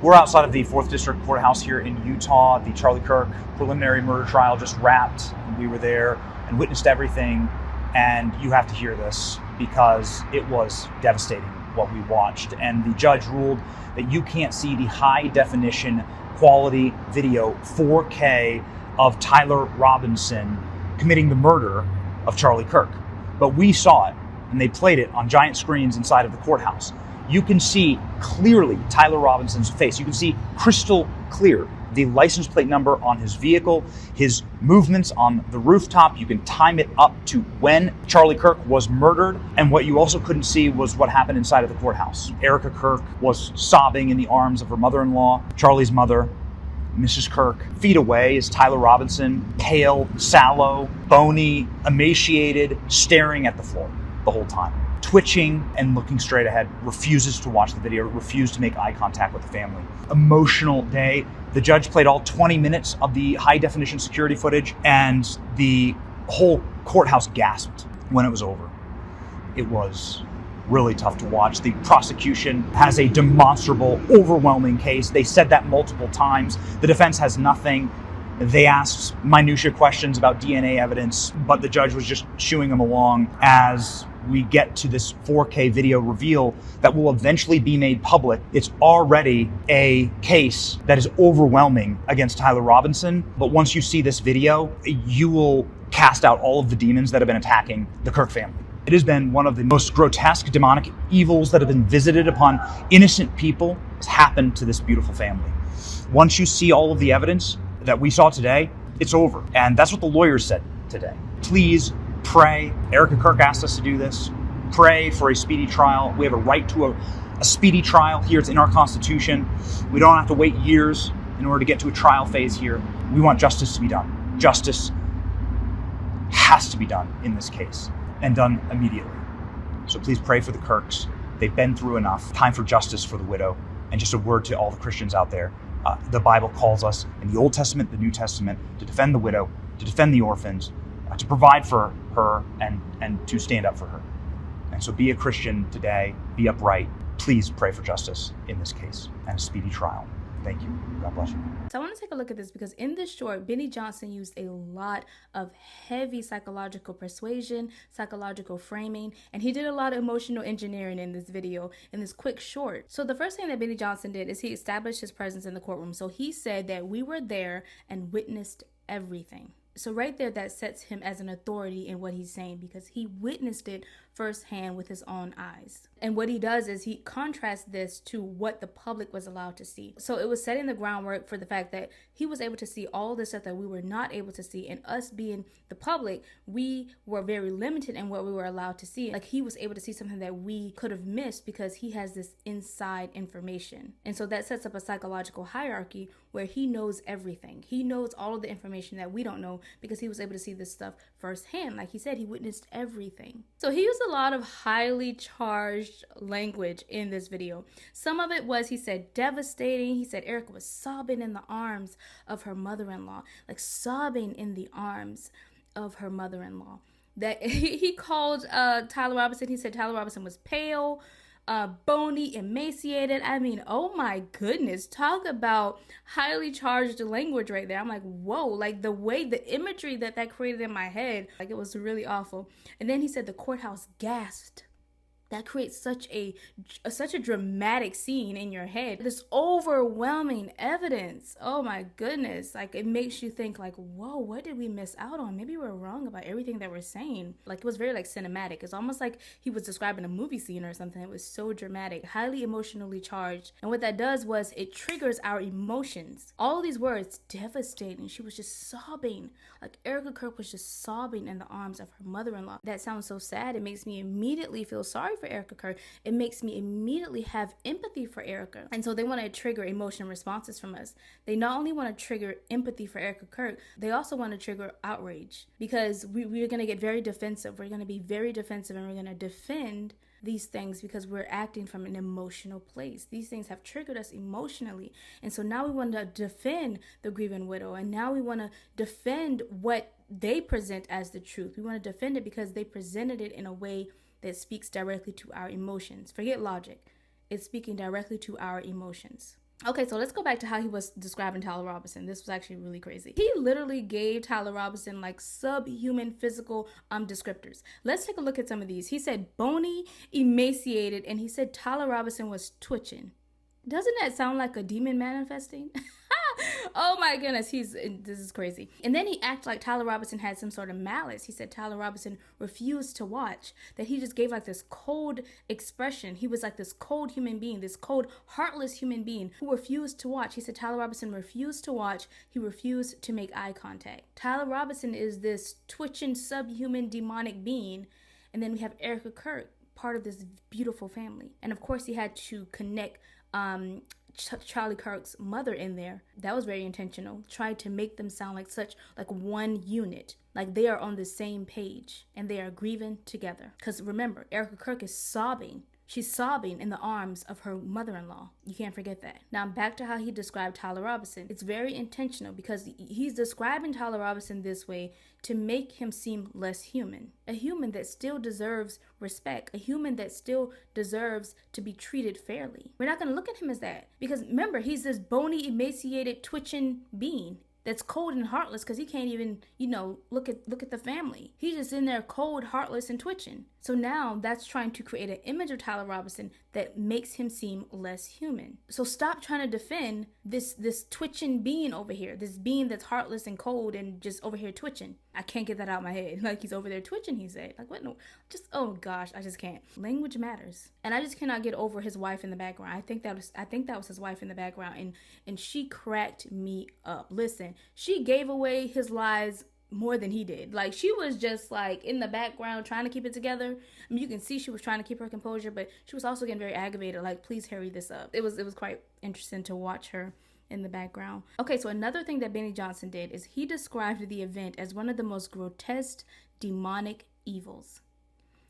We're outside of the 4th District Courthouse here in Utah. The Charlie Kirk preliminary murder trial just wrapped. We were there and witnessed everything. And you have to hear this because it was devastating what we watched. And the judge ruled that you can't see the high definition quality video 4K of Tyler Robinson committing the murder of Charlie Kirk. But we saw it, and they played it on giant screens inside of the courthouse. You can see clearly Tyler Robinson's face. You can see crystal clear the license plate number on his vehicle, his movements on the rooftop. You can time it up to when Charlie Kirk was murdered. And what you also couldn't see was what happened inside of the courthouse. Erica Kirk was sobbing in the arms of her mother-in-law. Charlie's mother, Mrs. Kirk. Feet away is Tyler Robinson, pale, sallow, bony, emaciated, staring at the floor the whole time. Twitching and looking straight ahead, refuses to watch the video, refused to make eye contact with the family. Emotional day. The judge played all 20 minutes of the high definition security footage, and the whole courthouse gasped when it was over. It was really tough to watch. The prosecution has a demonstrable, overwhelming case. They said that multiple times. The defense has nothing. They asked minutiae questions about DNA evidence, but the judge was just chewing them along as we get to this 4K video reveal that will eventually be made public. It's already a case that is overwhelming against Tyler Robinson, but once you see this video, you will cast out all of the demons that have been attacking the Kirk family. It has been one of the most grotesque demonic evils that have been visited upon innocent people has happened to this beautiful family. Once you see all of the evidence that we saw today, it's over. And that's what the lawyers said today. Please pray. Erica Kirk asked us to do this. Pray for a speedy trial. We have a right to a speedy trial here. It's in our Constitution. We don't have to wait years in order to get to a trial phase here. We want justice to be done. Justice has to be done in this case, and done immediately. So please pray for the Kirks. They've been through enough. Time for justice for the widow. And just a word to all the Christians out there. The Bible calls us in the Old Testament, the New Testament, to defend the widow, to defend the orphans, to provide for her and to stand up for her. And so be a Christian today, be upright. Please pray for justice in this case and a speedy trial. Thank you. God bless you. So I want to take a look at this because in this short, Benny Johnson used a lot of heavy psychological persuasion, psychological framing, and he did a lot of emotional engineering in this video, in this quick short. So the first thing that Benny Johnson did is he established his presence in the courtroom. So he said that we were there and witnessed everything. So right there, that sets him as an authority in what he's saying because he witnessed it firsthand with his own eyes. And what he does is he contrasts this to what the public was allowed to see. So it was setting the groundwork for the fact that he was able to see all the stuff that we were not able to see. And us being the public, we were very limited in what we were allowed to see. Like he was able to see something that we could have missed because he has this inside information. And so that sets up a psychological hierarchy where he knows everything. He knows all of the information that we don't know because he was able to see this stuff firsthand. Like he said, he witnessed everything. So he used a lot of highly charged language in this video. Some of it was, he said, devastating. He said Erica was sobbing in the arms of her mother-in-law, like sobbing in the arms of her mother-in-law. That he called Tyler Robinson, he said Tyler Robinson was pale, bony, emaciated. I mean, oh my goodness, talk about highly charged language right there. I'm like, whoa, like the way, the imagery that created in my head, like it was really awful. And then he said the courthouse gasped. That creates such a dramatic scene in your head. This overwhelming evidence. Oh my goodness. Like it makes you think like, whoa, what did we miss out on? Maybe we're wrong about everything that we're saying. Like it was very like cinematic. It's almost like he was describing a movie scene or something. It was so dramatic, highly emotionally charged. And what that does was it triggers our emotions. All of these words, devastating. She was just sobbing. Like Erica Kirk was just sobbing in the arms of her mother-in-law. That sounds so sad. It makes me immediately feel sorry for Erica Kirk. It makes me immediately have empathy for Erica. And so they want to trigger emotional responses from us. They not only want to trigger empathy for Erica Kirk, they also want to trigger outrage because we're going to get very defensive. We're going to be very defensive and we're going to defend these things because we're acting from an emotional place. These things have triggered us emotionally. And so now we want to defend the grieving widow. And now we want to defend what they present as the truth. We want to defend it because they presented it in a way that speaks directly to our emotions. Forget logic. It's speaking directly to our emotions. Okay, so let's go back to how he was describing Tyler Robinson. This was actually really crazy. He literally gave Tyler Robinson like subhuman physical descriptors. Let's take a look at some of these. He said bony, emaciated, and he said Tyler Robinson was twitching. Doesn't that sound like a demon manifesting? Oh my goodness, this is crazy. And then he acted like Tyler Robinson had some sort of malice. He said Tyler Robinson refused to watch, that he just gave like this cold expression. He was like this cold human being, this cold, heartless human being who refused to watch. He said Tyler Robinson refused to watch. He refused to make eye contact. Tyler Robinson is this twitching, subhuman, demonic being. And then we have Erica Kirk, part of this beautiful family. And of course, he had to connect Charlie Kirk's mother in there. That was very intentional. Tried to make them sound like one unit, like they are on the same page and they are grieving together. Because remember, Erica Kirk is sobbing. She's sobbing in the arms of her mother-in-law. You can't forget that. Now back to how he described Tyler Robinson. It's very intentional because he's describing Tyler Robinson this way to make him seem less human. A human that still deserves respect. A human that still deserves to be treated fairly. We're not going to look at him as that because remember, he's this bony, emaciated, twitching being that's cold and heartless because he can't even, look at the family. He's just in there cold, heartless, and twitching. So now that's trying to create an image of Tyler Robinson that makes him seem less human. So stop trying to defend this twitching being over here, this being that's heartless and cold and just over here twitching. I can't get that out of my head. Like he's over there twitching, he said. Like what? No, oh gosh, I just can't. Language matters. And I just cannot get over his wife in the background. I think that was his wife in the background, and she cracked me up. Listen, she gave away his lies more than he did. Like she was just like in the background trying to keep it together. I mean, you can see she was trying to keep her composure, but she was also getting very aggravated. Like, please hurry this up. It was quite interesting to watch her in the background. Okay, so another thing that Benny Johnson did is he described the event as one of the most grotesque demonic evils.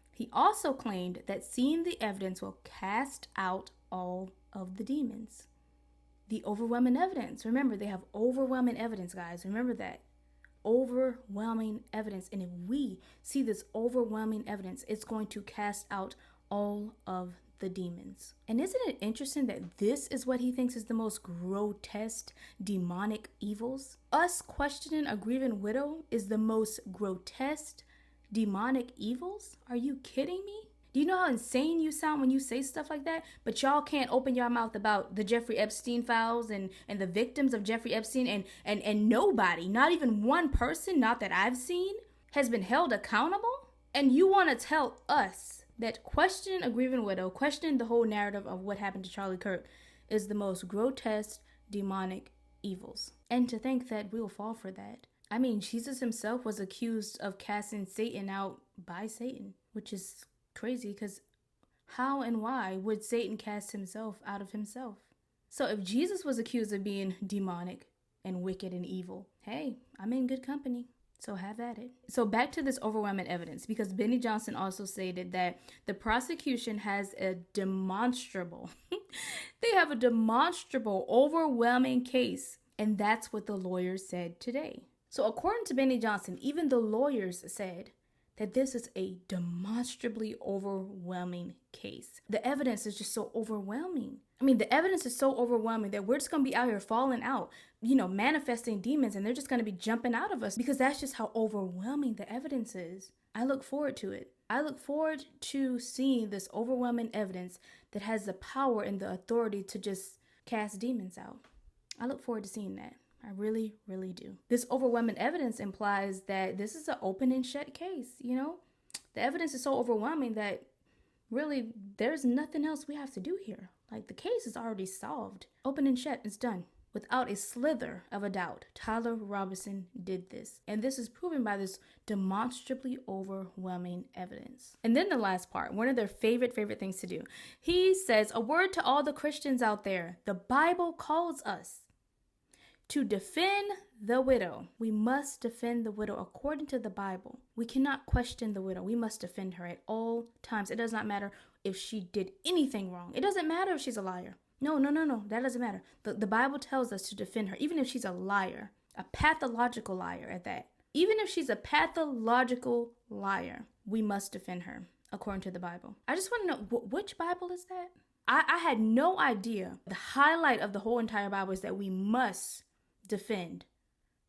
He also claimed that seeing the evidence will cast out all of the demons. The overwhelming evidence. Remember, they have overwhelming evidence, guys. Remember that. Overwhelming evidence. And if we see this overwhelming evidence, it's going to cast out all of the demons. And isn't it interesting that this is what he thinks is the most grotesque demonic evils? Us questioning a grieving widow is the most grotesque demonic evils? Are you kidding me? Do you know how insane you sound when you say stuff like that? But y'all can't open your mouth about the Jeffrey Epstein files and the victims of Jeffrey Epstein and nobody, not even one person, not that I've seen, has been held accountable? And you want to tell us that questioning a grieving widow, questioning the whole narrative of what happened to Charlie Kirk is the most grotesque demonic evils. And to think that we'll fall for that. I mean, Jesus himself was accused of casting Satan out by Satan, which is crazy because how and why would Satan cast himself out of himself? So if Jesus was accused of being demonic and wicked and evil, hey, I'm in good company. So have at it. So back to this overwhelming evidence, because Benny Johnson also stated that the prosecution has a demonstrable, overwhelming case. And that's what the lawyers said today. So according to Benny Johnson, even the lawyers said that this is a demonstrably overwhelming case. The evidence is just so overwhelming. I mean, the evidence is so overwhelming that we're just going to be out here falling out, manifesting demons, and they're just going to be jumping out of us because that's just how overwhelming the evidence is. I look forward to it. I look forward to seeing this overwhelming evidence that has the power and the authority to just cast demons out. I look forward to seeing that. I really, really do. This overwhelming evidence implies that this is an open and shut case, The evidence is so overwhelming that really there's nothing else we have to do here. Like the case is already solved. Open and shut, it's done. Without a slither of a doubt, Tyler Robinson did this. And this is proven by this demonstrably overwhelming evidence. And then the last part, one of their favorite things to do. He says, a word to all the Christians out there. The Bible calls us to defend the widow. We must defend the widow according to the Bible. We cannot question the widow. We must defend her at all times. It does not matter if she did anything wrong. It doesn't matter if she's a liar. No. That doesn't matter. The Bible tells us to defend her, even if she's a liar, a pathological liar at that. Even if she's a pathological liar, we must defend her according to the Bible. I just want to know, which Bible is that? I had no idea. The highlight of the whole entire Bible is that we must defend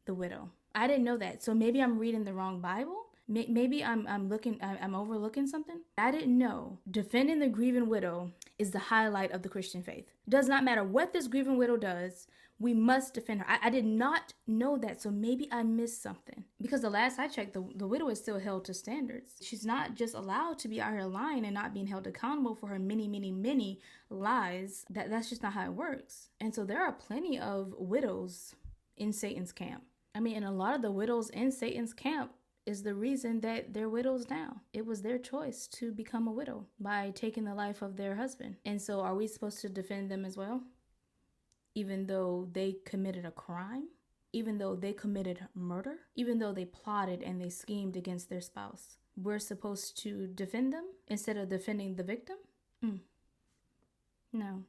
the widow. I didn't know that. So maybe I'm reading the wrong Bible. Maybe I'm overlooking something. I didn't know defending the grieving widow is the highlight of the Christian faith. It does not matter what this grieving widow does. We must defend her. I did not know that, so maybe I missed something. Because the last I checked, the widow is still held to standards. She's not just allowed to be out here lying and not being held accountable for her many lies. That's just not how it works. And so there are plenty of widows in Satan's camp. I mean, and a lot of the widows in Satan's camp is the reason that they're widows now. It was their choice to become a widow by taking the life of their husband. And so are we supposed to defend them as well? Even though they committed a crime? Even though they committed murder? Even though they plotted and they schemed against their spouse? We're supposed to defend them instead of defending the victim? No.